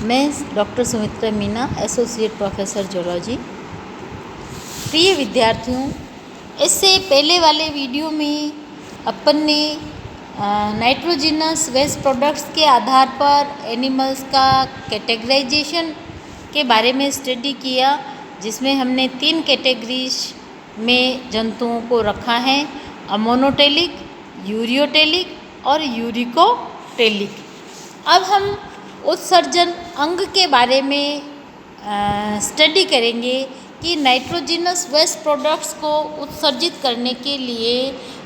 मैं doctor Sumitra Meena, associate professor zoology. प्रिय विद्यार्थियों, इससे पहले वाले वीडियो में अपन ने नाइट्रोजिनस वेस्ट प्रोडक्ट्स के आधार पर एनिमल्स का कैटेगराइजेशन के बारे में स्टडी किया, जिसमें हमने 3 कैटेगरीज में जंतुओं को रखा है: अमोनोटेलिक, यूरियोटेलिक और यूरिकोटेलिक। अब हम उत्सर्जन अंग के बारे में स्टडी करेंगे कि नाइट्रोजिनस वेस्ट प्रोडक्ट्स को उत्सर्जित करने के लिए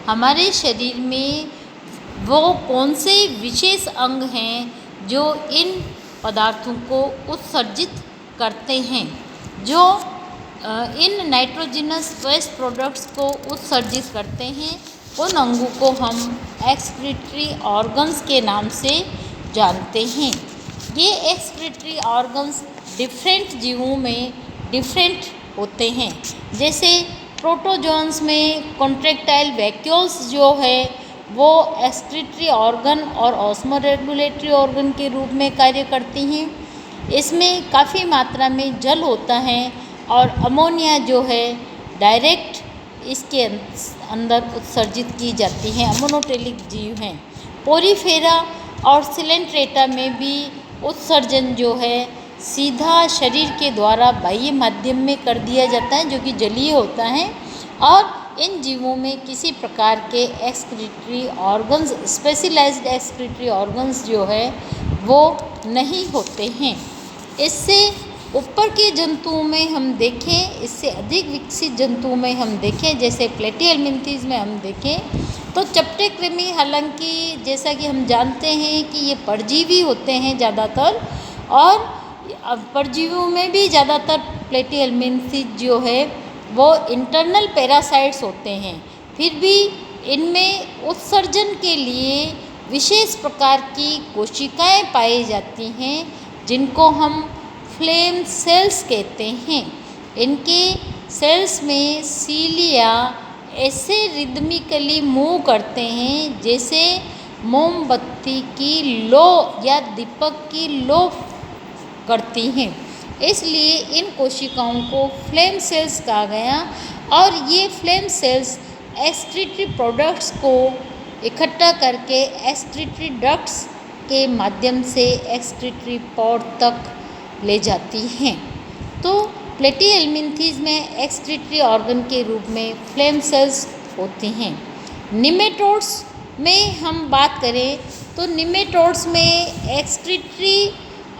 हमारे शरीर में वो कौन से विशेष अंग हैं जो इन पदार्थों को उत्सर्जित करते हैं। जो इन नाइट्रोजिनस वेस्ट प्रोडक्ट्स को उत्सर्जित करते हैं, उन अंगों को हम एक्सक्रीटरी ऑर्गन्स के नाम से जानते हैं। ये एक्सक्रीटरी ऑर्गन्स डिफरेंट जीवों में डिफरेंट होते हैं। जैसे प्रोटोजोन्स में कॉन्ट्रैक्टाइल वैक्यूल्स जो है वो एक्सक्रीटरी ऑर्गन और ऑस्मोरेगुलेटरी ऑर्गन के रूप में कार्य करती हैं। इसमें काफ़ी मात्रा में जल होता है और अमोनिया जो है डायरेक्ट इसके अंदर उत्सर्जित की जाती है। अमोनोटेलिक जीव हैं। पोरीफेरा और सिलेंट्रेटा में भी उत्सर्जन जो है सीधा शरीर के द्वारा बाह्य माध्यम में कर दिया जाता है, जो कि जलीय होता है, और इन जीवों में किसी प्रकार के excretory organs, specialised excretory organs जो है वो नहीं होते हैं। इससे ऊपर के जंतुओं में हम देखें, इससे अधिक विकसित जंतुओं में हम देखें, जैसे प्लेटिहेल्मिन्थीज में हम देखें तो चपटे कृमि, हालांकि जैसा कि हम जानते हैं कि ये परजीवी होते हैं ज़्यादातर, और परजीवियों में भी ज़्यादातर प्लेटिहेल्मिन्थीज जो है वो इंटरनल पैरासाइट्स होते हैं। फिर भी इनमें उत्सर्जन के लिए विशेष प्रकार की कोशिकाएं पाई जाती हैं, जिनको हम फ्लेम सेल्स कहते हैं। इनके सेल्स में सीलिया ऐसे रिदमिकली मूव करते हैं जैसे मोमबत्ती की लो या दीपक की लो करती हैं। इसलिए इन कोशिकाओं को फ्लेम सेल्स कहा गया, और ये फ्लेम सेल्स एक्सक्रीटरी प्रोडक्ट्स को इकट्ठा करके एक्सक्रीटरी डक्ट्स के माध्यम से एक्सक्रीटरी पॉड तक ले जाती हैं। तो प्लेटिहेल्मिन्थीज में एक्सक्रीटरी ऑर्गन के रूप में फ्लेम सेल्स होती हैं। निमेटोड्स में हम बात करें तो निमेटोड्स में एक्सक्रीटरी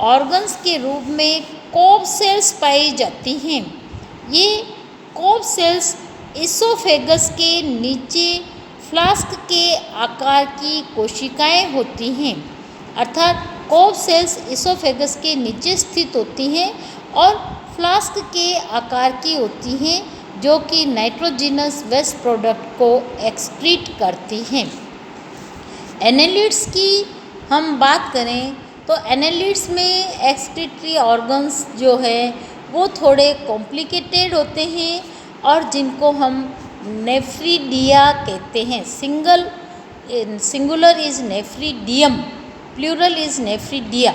ऑर्गन्स के रूप में कोब सेल्स पाई जाती हैं। ये कोब सेल्स इसोफेगस के नीचे फ्लास्क के आकार की कोशिकाएं होती हैं। अर्थात कोब सेल्स इसोफेगस के नीचे स्थित होती हैं और फ्लास्क के आकार की होती हैं, जो कि नाइट्रोजिनस वेस्ट प्रोडक्ट को एक्सक्रीट करती हैं। एनेलिड्स की हम बात करें तो एनेलिड्स में एक्सक्रीटरी ऑर्गन्स जो है वो थोड़े कॉम्प्लिकेटेड होते हैं, और जिनको हम नेफ्रीडिया कहते हैं। Singular is nephridium, plural is nephridia.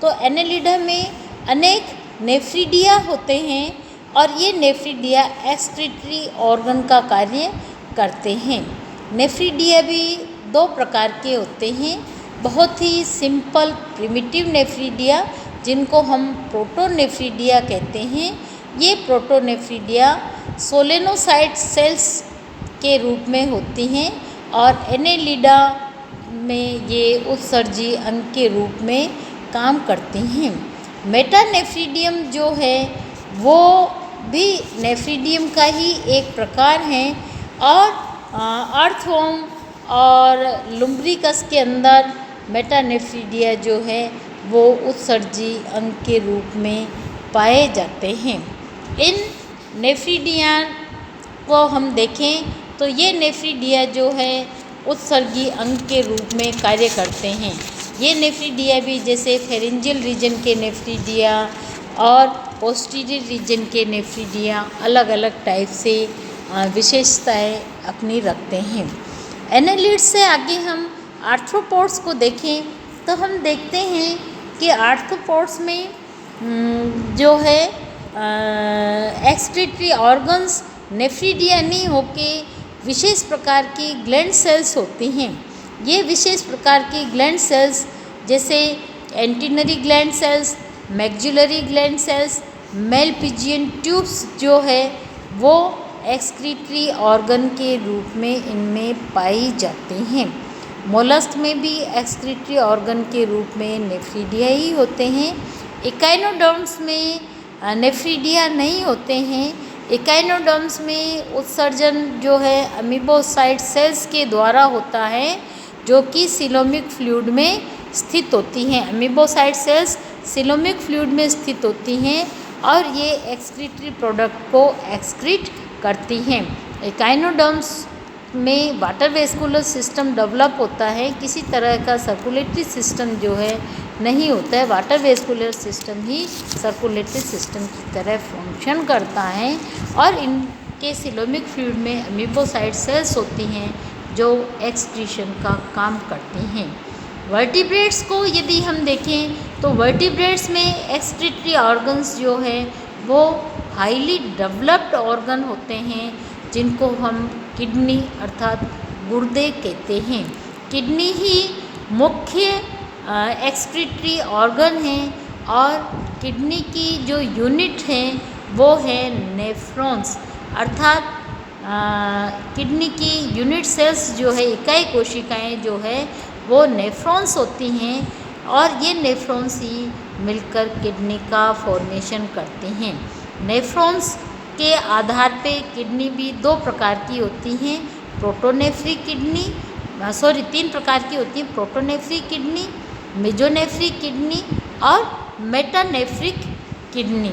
तो एनेलिडा में अनेक नेफ्रीडिया होते हैं, और ये नेफ्रीडिया एक्सक्रीटरी ऑर्गन का कार्य करते हैं। नेफ्रीडिया भी 2 प्रकार के होते हैं। बहुत ही सिंपल प्रिमिटिव नेफ्रीडिया, जिनको हम प्रोटोनेफ्रीडिया कहते हैं। ये प्रोटोनेफ्रीडिया सोलेनोसाइट सेल्स के रूप में होती हैं, और एनेलिडा में ये उत्सर्जी अंग के रूप में काम करती हैं। मेटानेफ्रीडियम जो है वो भी नेफ्रीडियम का ही एक प्रकार है, और अर्थवर्म और लुम्ब्रिकस के अंदर मेटानेफ्रीडिया जो है वो उत्सर्जी अंग के रूप में पाए जाते हैं। इन नेफ्रीडिया को हम देखें तो ये नेफ्रीडिया जो है उत्सर्गी अंग के रूप में कार्य करते हैं। ये नेफ्रीडिया भी जैसे फेरेंजियल रीजन के नेफ्रीडिया और पोस्टीरियर रीजन के नेफ्रीडिया अलग अलग टाइप से विशेषताएं अपनी रखते हैं। एनेलिड्स से आगे हम आर्थ्रोपोड्स को देखें तो हम देखते हैं कि आर्थ्रोपोड्स में जो है एक्सक्रीटरी ऑर्गन्स नेफ्रीडिया नहीं होके विशेष प्रकार की ग्लैंड सेल्स होती हैं। ये विशेष प्रकार की ग्लैंड सेल्स जैसे antennary gland cells, maxillary gland cells, Malpighian tubes जो है वो एक्सक्रीटरी ऑर्गन के रूप में इनमें पाई जाती हैं। मोलस्क में भी एक्सक्रीटरी ऑर्गन के रूप में नेफ्रीडिया ही होते हैं। इकाइनोडर्म्स में नेफ्रीडिया नहीं होते हैं। इकाइनोडर्म्स में उत्सर्जन जो है अमीबोसाइट सेल्स के द्वारा होता है जो कि सीलोमिक फ्लूइड में स्थित होती हैं। अमीबोसाइट सेल्स सीलोमिक फ्लूइड में स्थित होती हैं और ये एक्सक्रीटरी प्रोडक्ट को एक्सक्रीट करती हैं। इकाइनोडर्म्स में वाटर वेस्कुलर सिस्टम डेवलप होता है, किसी तरह का सर्कुलेटरी सिस्टम जो है नहीं होता है। वाटर वेस्कुलर सिस्टम ही सर्कुलेटरी सिस्टम की तरह फंक्शन करता है और इनके सीलोमिक फ्लूइड में अमीबोसाइट सेल्स होती हैं जो एक्सक्रीशन का काम करती हैं। वर्टिब्रेट्स को यदि हम देखें तो वर्टिब्रेट्स में एक्सक्रीटरी ऑर्गन्स जो है वो हाईली डेवलप्ड ऑर्गन होते हैं जिनको हम किडनी अर्थात गुर्दे कहते हैं। किडनी ही मुख्य एक्सक्रीटरी ऑर्गन है और किडनी की जो यूनिट हैं वो है नेफ्रॉन्स अर्थात किडनी की यूनिट सेल्स जो है इकाई कोशिकाएं जो है वो नेफ्रॉन्स होती हैं और ये नेफ्रॉन्स ही मिलकर किडनी का फॉर्मेशन करती हैं। नेफ्रॉन्स के आधार पे किडनी भी दो प्रकार की होती हैं, प्रोटोनेफ्रिक किडनी तीन प्रकार की होती हैं, प्रोटोनेफ्रिक किडनी, मेजोनेफ्रिक किडनी और मेटानेफ्रिक किडनी।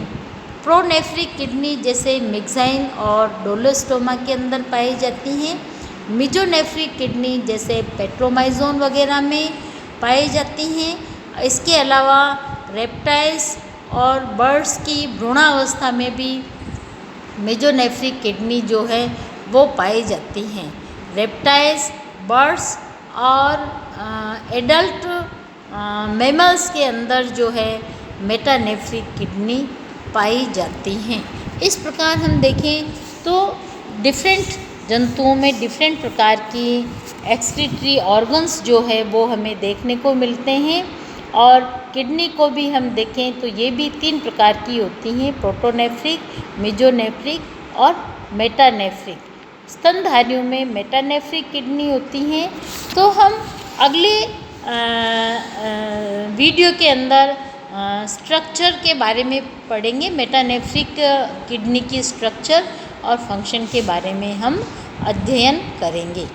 प्रोनेफ्रिक किडनी जैसे मिक्साइन और डोलोस्टोमा के अंदर पाई जाती हैं। मेजोनेफ्रिक किडनी जैसे पेट्रोमाइजोन वगैरह में पाई जाती हैं। इसके अलावा रेप्टाइल्स और बर्ड्स की भ्रूणावस्था में भी मेजोनेफ्रिक किडनी जो है वो पाई जाती हैं। रेप्टाइल्स, बर्ड्स और एडल्ट मैमल्स के अंदर जो है मेटानेफ्रिक किडनी पाई जाती हैं। इस प्रकार हम देखें तो डिफरेंट जंतुओं में डिफरेंट प्रकार की एक्सक्रीटरी ऑर्गन्स जो है वो हमें देखने को मिलते हैं और किडनी को भी हम देखें तो ये भी तीन प्रकार की होती हैं, प्रोटोनेफ्रिक, मेजोनेफ्रिक और मेटानेफ्रिक। स्तनधारियों में मेटानेफ्रिक किडनी होती हैं। तो हम अगले वीडियो के अंदर स्ट्रक्चर के बारे में पढ़ेंगे। मेटानेफ्रिक किडनी की स्ट्रक्चर और फंक्शन के बारे में हम अध्ययन करेंगे।